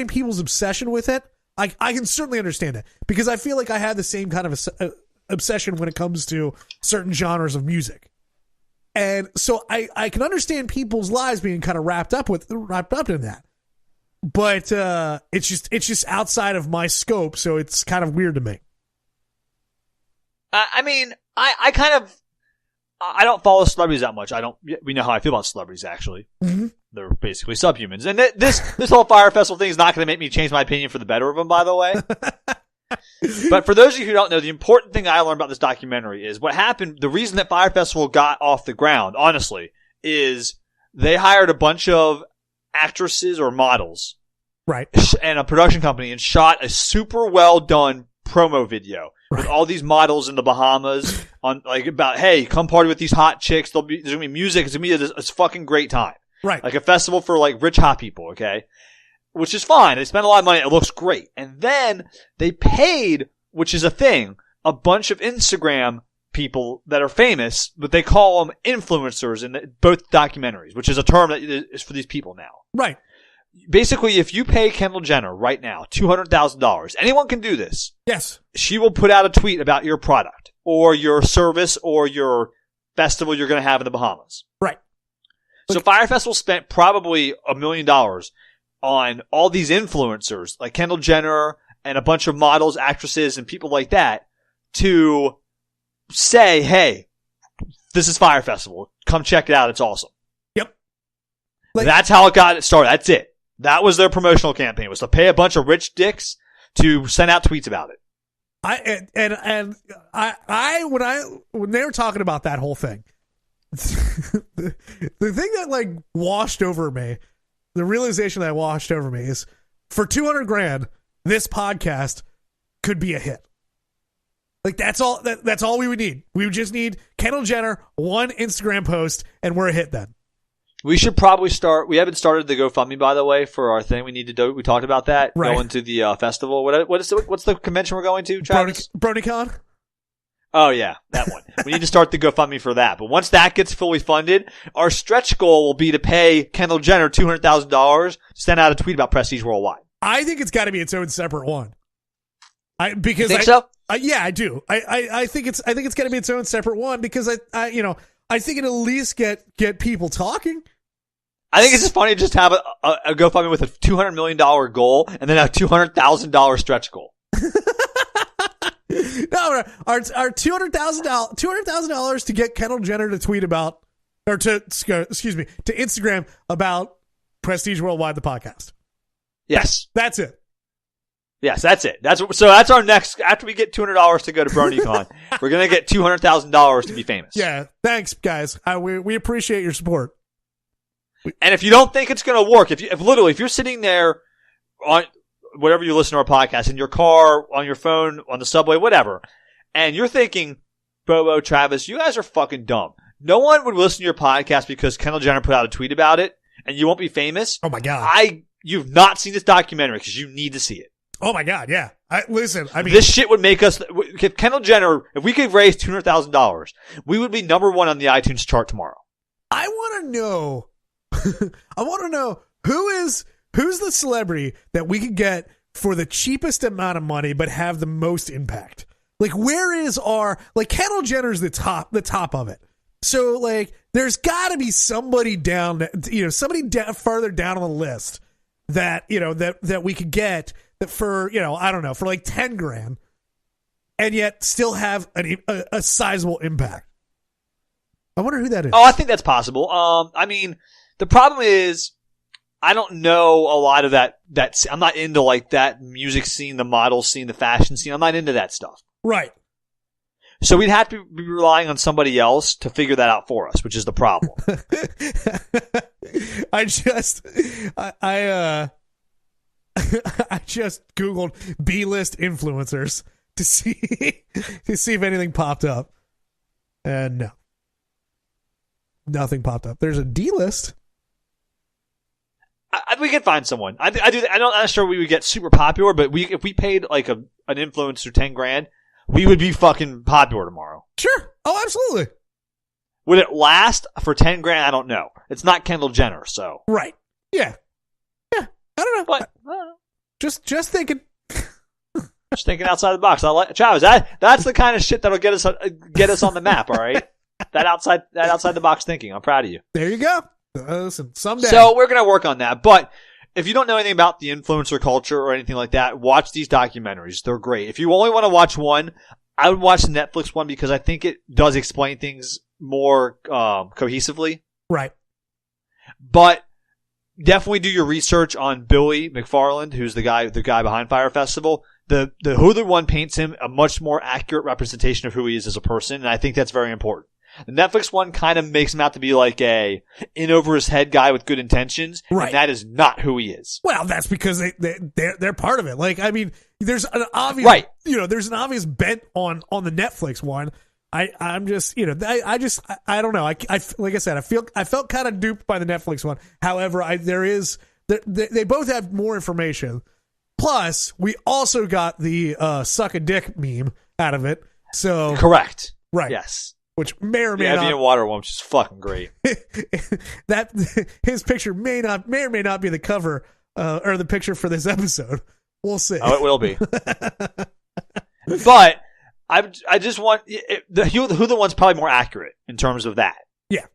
people's obsession with it. I can certainly understand it because I feel like I have the same kind of obsession when it comes to certain genres of music. And so I can understand people's lives being kind of wrapped up in that. But it's just outside of my scope, so it's kind of weird to me.
I mean, I don't follow celebrities that much. We know how I feel about celebrities, actually. Mm-hmm. They're basically subhumans. And this whole Fyre Festival thing is not going to make me change my opinion for the better of them, by the way. But for those of you who don't know, the important thing I learned about this documentary is what happened. The reason that Fyre Festival got off the ground, honestly, is they hired a bunch of actresses or models.
Right.
And a production company and shot a super well done promo video. With all these models in the Bahamas on like about, hey, come party with these hot chicks. There's gonna be music. It's gonna be a fucking great time.
Right.
Like a festival for like rich hot people. Okay. Which is fine. They spent a lot of money. It looks great. And then they paid, which is a thing, a bunch of Instagram people that are famous, but they call them influencers in both documentaries, which is a term that is for these people now.
Right.
Basically, if you pay Kendall Jenner right now $200,000, anyone can do this.
Yes.
She will put out a tweet about your product or your service or your festival you're going to have in the Bahamas.
Right.
So Fyre Festival spent probably $1 million on all these influencers like Kendall Jenner and a bunch of models, actresses, and people like that to say, hey, this is Fyre Festival. Come check it out. It's awesome.
Yep.
That's how it got started. That's it. That was their promotional campaign, was to pay a bunch of rich dicks to send out tweets about it.
When they were talking about that whole thing, the thing that like washed over me, the realization that washed over me is for $200,000, this podcast could be a hit. Like that's all we would need. We would just need Kendall Jenner, one Instagram post, and we're a hit then.
We should probably start. We haven't started the GoFundMe, by the way, for our thing. We need to do. We talked about that.
Right.
Going to the festival. What's the convention we're going to, Travis?
BronyCon?
Oh, yeah, that one. We need to start the GoFundMe for that. But once that gets fully funded, our stretch goal will be to pay Kendall Jenner $200,000 to send out a tweet about Prestige Worldwide.
I think it's got to be its own separate one.
You think so?
Yeah, I do. I think it's got to be its own separate one because I think it'll at least get people talking.
I think it's just funny to just have a GoFundMe with a $200 million goal and then a $200,000 stretch goal.
No, our $200,000 to get Kendall Jenner to tweet about, or to Instagram about Prestige Worldwide, the podcast.
Yes.
That's it.
Yes, that's it. So that's our next. After we get $200 to go to BronyCon, we're gonna get $200,000 to be famous.
Yeah, thanks, guys. We appreciate your support.
And if you don't think it's gonna work, if you're sitting there on whatever you listen to our podcast, in your car, on your phone, on the subway, whatever, and you're thinking, Bobo, Travis, you guys are fucking dumb. No one would listen to your podcast because Kendall Jenner put out a tweet about it, and you won't be famous.
Oh my God.
You've not seen this documentary because you need to see it.
Oh my God, yeah. Listen, I mean,
this shit would make us. If Kendall Jenner, if we could raise $200,000, we would be number one on the iTunes chart tomorrow.
I want to know. I want to know who's the celebrity that we could get for the cheapest amount of money but have the most impact. Like, where is Kendall Jenner's the top of it. So like, there's got to be somebody down, farther down on the list that that we could get. For, I don't know, for like 10 grand and yet still have a sizable impact. I wonder who that is.
Oh, I think that's possible. I mean, the problem is I don't know a lot of that I'm not into like that music scene, the model scene, the fashion scene. I'm not into that stuff.
Right.
So we'd have to be relying on somebody else to figure that out for us, which is the problem.
I just Googled B-list influencers to see if anything popped up. And no. Nothing popped up. There's a D-list.
We could find someone. I'm not sure we would get super popular, but if we paid like an influencer 10 grand, we would be fucking popular tomorrow.
Sure. Oh, absolutely.
Would it last for 10 grand? I don't know. It's not Kendall Jenner, so.
Right. Yeah. I don't know.
But,
Just thinking.
Just thinking outside the box. Travis, that's the kind of shit that'll get us on the map, all right? That outside the box thinking. I'm proud of you.
There you go. Listen, someday.
So we're going to work on that. But if you don't know anything about the influencer culture or anything like that, watch these documentaries. They're great. If you only want to watch one, I would watch the Netflix one because I think it does explain things more cohesively.
Right.
But definitely do your research on Billy McFarland, who's the guy behind Fyre Festival. The Hulu one paints him a much more accurate representation of who he is as a person, and I think that's very important. The Netflix one kind of makes him out to be like a in over his head guy with good intentions,
right.
And that is not who he is.
Well, that's because they're part of it. Like, I mean, there's an obvious,
right.
There's an obvious bent on the Netflix one. I'm just, I don't know. I like I said, I felt kind of duped by the Netflix one. However, they both have more information. Plus, we also got the suck a dick meme out of it. So
correct.
Right.
Yes.
Which may or may not.
The water one, which is fucking great.
That his picture may or may not be the cover or the picture for this episode. We'll see.
Oh, it will be. But I just want who the one's probably more accurate in terms of that.
Yeah,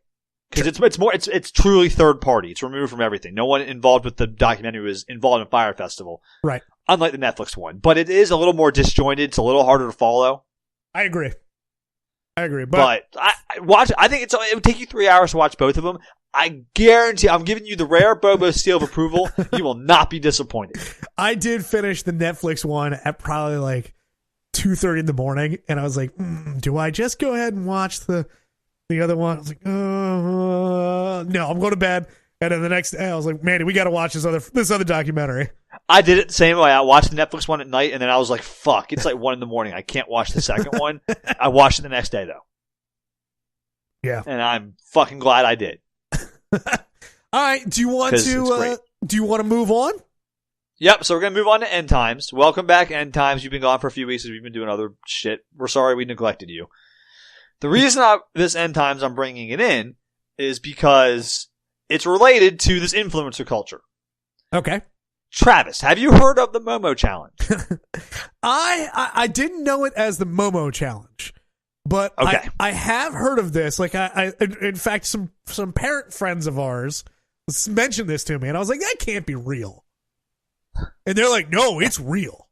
because it's truly third party. It's removed from everything. No one involved with the documentary was involved in Fyre Festival,
right?
Unlike the Netflix one, but it is a little more disjointed. It's a little harder to follow.
I agree, but
I think it would take you 3 hours to watch both of them. I guarantee, I'm giving you the rare Bobo seal of approval. You will not be disappointed.
I did finish the Netflix one at probably like 2:30 in the morning, and I was like, do I just go ahead and watch the other one? I was like, no, I'm going to bed. And then the next day, I was like, Mandy, we got to watch this other documentary.
I did it the same way. I watched the Netflix one at night, and then I was like, fuck, it's like 1 in the morning. I can't watch the second one. I watched it the next day, though.
Yeah.
And I'm fucking glad I did.
All right. Do you want to move on?
Yep. So we're going to move on to End Times. Welcome back, End Times. You've been gone for a few weeks as we've been doing other shit. We're sorry we neglected you. The reason this End Times I'm bringing it in is because it's related to this influencer culture.
Okay.
Travis, have you heard of the Momo Challenge?
I didn't know it as the Momo Challenge, but
okay.
I have heard of this. Like I in fact, some parent friends of ours mentioned this to me, and I was like, that can't be real. And they're like, no, it's real.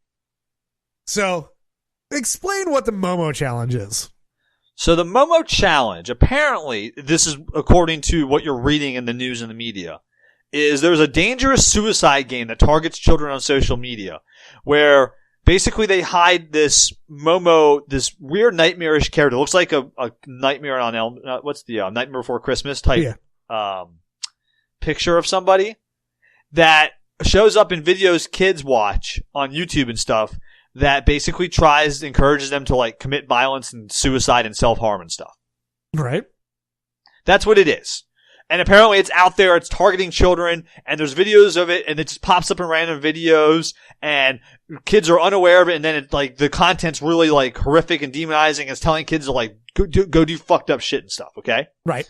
So explain what the Momo Challenge is.
So the Momo Challenge, apparently, this is according to what you're reading in the news and the media, is there's a dangerous suicide game that targets children on social media where basically they hide this Momo, this weird nightmarish character. It looks like a Nightmare on Elm, what's the Nightmare Before Christmas type picture of somebody that shows up in videos kids watch on YouTube and stuff that basically encourages them to like commit violence and suicide and self-harm and stuff.
Right.
That's what it is. And apparently it's out there, it's targeting children, and there's videos of it, and it just pops up in random videos, and kids are unaware of it, and then it, like, the content's really, like, horrific and demonizing, it's telling kids to, like, go do fucked up shit and stuff, okay?
Right.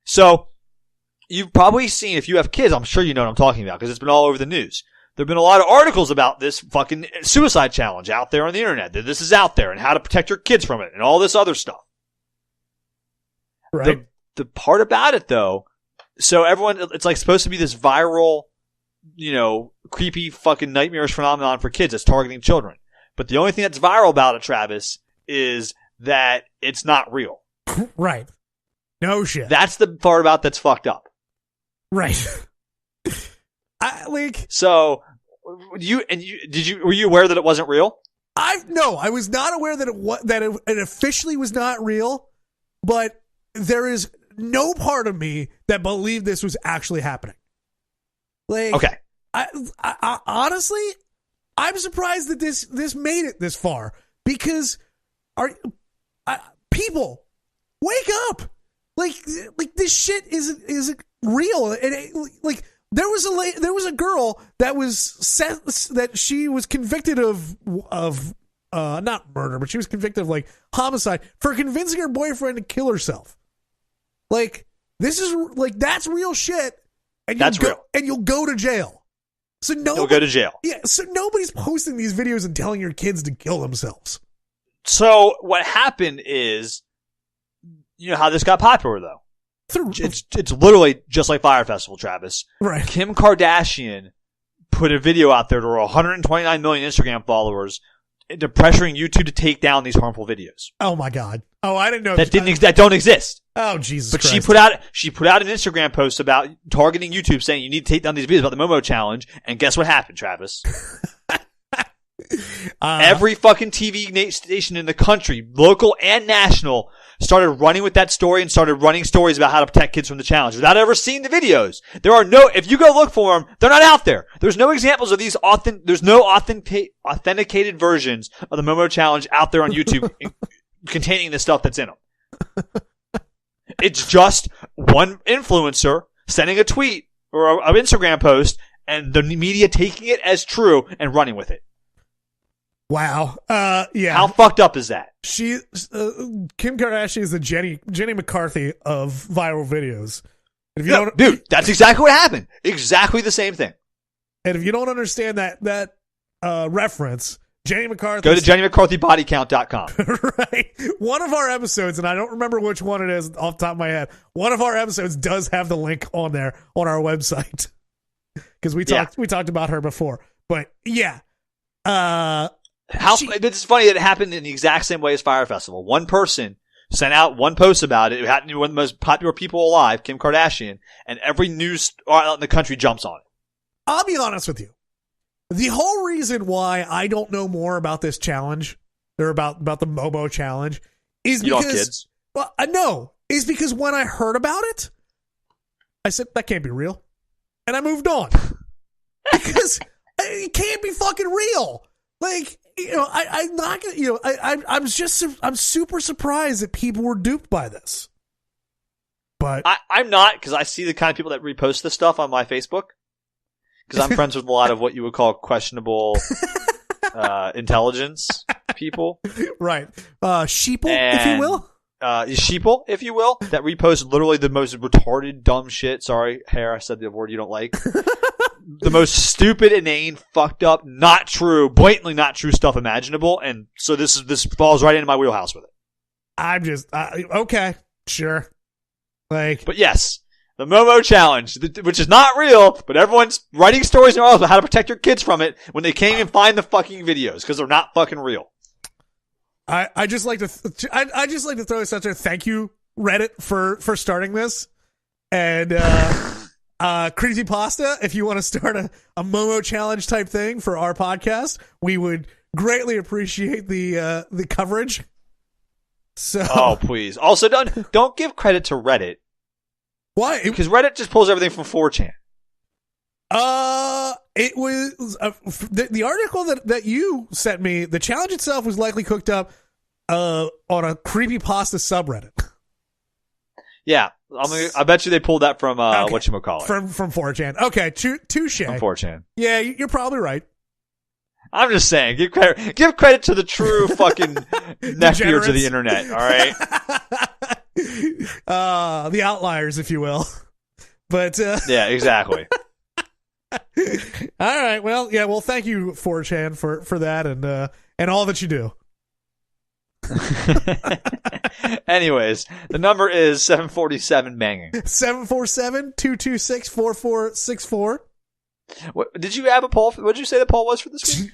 So, you've probably seen, if you have kids, I'm sure you know what I'm talking about, because it's been all over the news. There have been a lot of articles about this fucking suicide challenge out there on the internet, that this is out there, and how to protect your kids from it, and all this other stuff.
Right.
The part about it, though, so everyone, it's like supposed to be this viral, creepy fucking nightmarish phenomenon for kids that's targeting children. But the only thing that's viral about it, Travis, is that it's not real.
Right. No shit.
That's the part about that's fucked up.
Right.
So, were you aware that it wasn't real?
No, I was not aware that it officially was not real, but there is no part of me that believed this was actually happening. Like,
okay.
I honestly, I'm surprised that this made it this far because people wake up. Like this shit isn't real. And there was a girl that was set that she was convicted of not murder, but she was convicted of like homicide for convincing her boyfriend to kill herself. Like, this is, like, that's real shit. And
that's real.
And you'll go to jail. You'll
go to jail.
Yeah, so nobody's posting these videos and telling your kids to kill themselves.
So, what happened is, you know how this got popular, though? It's literally just like Fyre Festival, Travis.
Right.
Kim Kardashian put a video out there to her 129 million Instagram followers into pressuring YouTube to take down these harmful videos.
Oh my God. Oh, I didn't know
that don't exist.
Oh, Jesus
But
Christ.
she put out an Instagram post about targeting YouTube saying you need to take down these videos about the Momo challenge, and guess what happened, Travis? Every fucking TV station in the country, local and national, started running with that story and started running stories about how to protect kids from the challenge without ever seeing the videos. If you go look for them, they're not out there. There's no examples of these there's no authenticated versions of the Momo challenge out there on YouTube containing the stuff that's in them. It's just one influencer sending a tweet or an Instagram post and the media taking it as true and running with it.
Wow. Yeah.
How fucked up is that?
Kim Kardashian is the Jenny McCarthy of viral videos. And if you
dude, that's exactly what happened. Exactly the same thing.
And if you don't understand that reference, Jenny McCarthy.
Go to JennyMcCarthyBodyCount.com.
Right. One of our episodes, and I don't remember which one it is off the top of my head. One of our episodes does have the link on there on our website because we talked about her before. But yeah.
It's funny that it happened in the exact same way as Fyre Festival. One person sent out one post about it. It happened to one of the most popular people alive, Kim Kardashian, and every news outlet in the country jumps on it.
I'll be honest with you. The whole reason why I don't know more about this challenge, or about the Momo challenge, is
you
because
don't have kids?
Well, no, is because when I heard about it, I said that can't be real, and I moved on because it can't be fucking real. Like, I'm not gonna, I'm super surprised that people were duped by this. But
I'm not, because I see the kind of people that repost this stuff on my Facebook. Because I'm friends with a lot of what you would call questionable intelligence people.
Right. Sheeple, if you will.
Sheeple, if you will, that repost literally the most retarded, dumb shit. Sorry, Hare, I said the word you don't like. The most stupid, inane, fucked up, not true, blatantly not true stuff imaginable. And so this falls right into my wheelhouse with it.
I'm just, okay, sure.
But yes. The Momo challenge, which is not real, but everyone's writing stories in articles about how to protect your kids from it when they can't even find the fucking videos because they're not fucking real.
I just like to throw such a thank you, Reddit, for starting this, and Creepypasta, if you want to start a Momo challenge type thing for our podcast, we would greatly appreciate the coverage. So,
oh, please. Also, don't give credit to Reddit.
Why?
Because Reddit just pulls everything from 4chan.
It was the article that you sent me. The challenge itself was likely cooked up on a creepypasta subreddit.
Yeah, I bet you they pulled that from
okay.
whatchamacallit.
From 4chan. Okay, touche.
From 4chan.
Yeah, you're probably right.
I'm just saying, give credit to the true fucking neckbeards of the internet. All right.
The outliers, if you will. But
yeah, exactly.
All right. Well, yeah. Well, thank you, 4chan, for that and all that you do.
Anyways, the number is 747 banging.
747-226-4464.
What did you have a poll? What did you say the poll was for this week?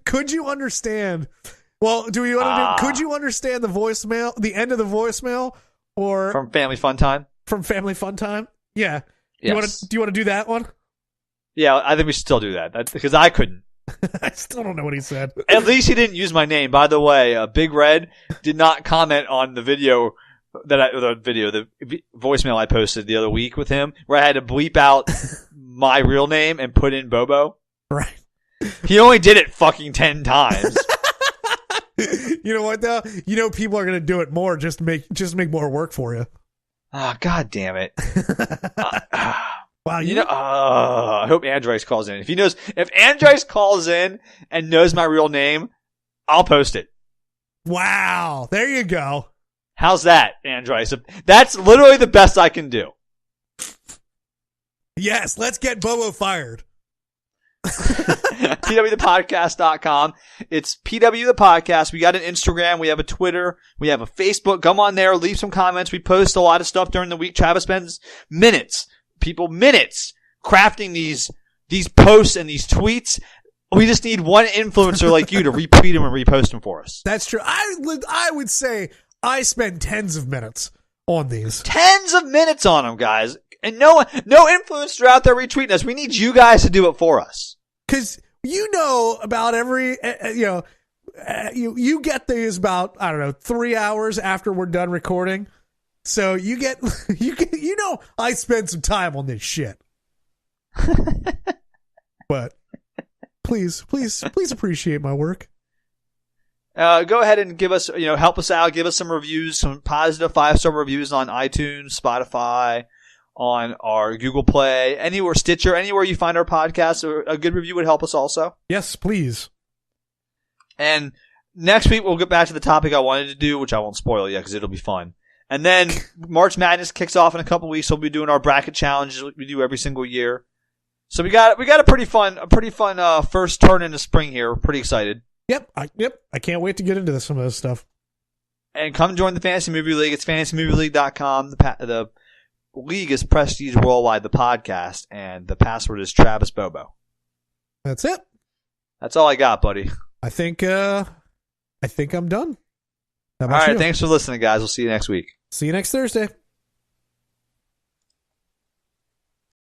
Could you understand? Well, do we want to do? Could you understand the voicemail? The end of the voicemail, or
from Family Fun Time?
From Family Fun Time. Yeah.
Yes.
Do you want to do that one?
Yeah, I think we should still do that because I couldn't.
I still don't know what he said.
At least he didn't use my name. By the way, Big Red did not comment on the video the voicemail I posted the other week with him, where I had to bleep out my real name and put in Bobo.
Right.
He only did it fucking 10 times.
You know what though? You know people are gonna do it more just to make more work for you.
Ah, god damn it.
Wow,
I hope Andrice calls in. If Andrice calls in and knows my real name, I'll post it.
Wow, there you go.
How's that, Andrice? That's literally the best I can do.
Yes, let's get Bobo fired.
PWThePodcast.com. It's PW the Podcast. We got an Instagram. We have a Twitter. We have a Facebook. Come on there. Leave some comments. We post a lot of stuff during the week. Travis spends minutes crafting these posts and these tweets. We just need one influencer like you to retweet them and repost them for us.
That's true. I would say I spend tens of minutes on these.
Tens of minutes on them, guys. And no influencer out there retweeting us. We need you guys to do it for us.
Because you know about every, you get these about, 3 hours after we're done recording. So you know, I spend some time on this shit. But please appreciate my work.
Go ahead and give us, help us out. Give us some reviews, some positive 5-star reviews on iTunes, Spotify, on our Google Play, anywhere, Stitcher, anywhere you find our podcast. A good review would help us also.
Yes, please.
And next week we'll get back to the topic I wanted to do, which I won't spoil yet because it'll be fun. And then March Madness kicks off in a couple weeks. So we'll be doing our bracket challenges we do every single year. So we got a pretty fun first turn into spring here. We're pretty excited.
Yep. I can't wait to get into some of this stuff.
And come join the Fantasy Movie League. It's fantasymovieleague.com. The league is Prestige Worldwide, the podcast, and the password is Travis Bobo.
That's it.
That's all I got, buddy.
I think I'm done.
All right, thanks for listening, guys. We'll see you next week.
See you next Thursday.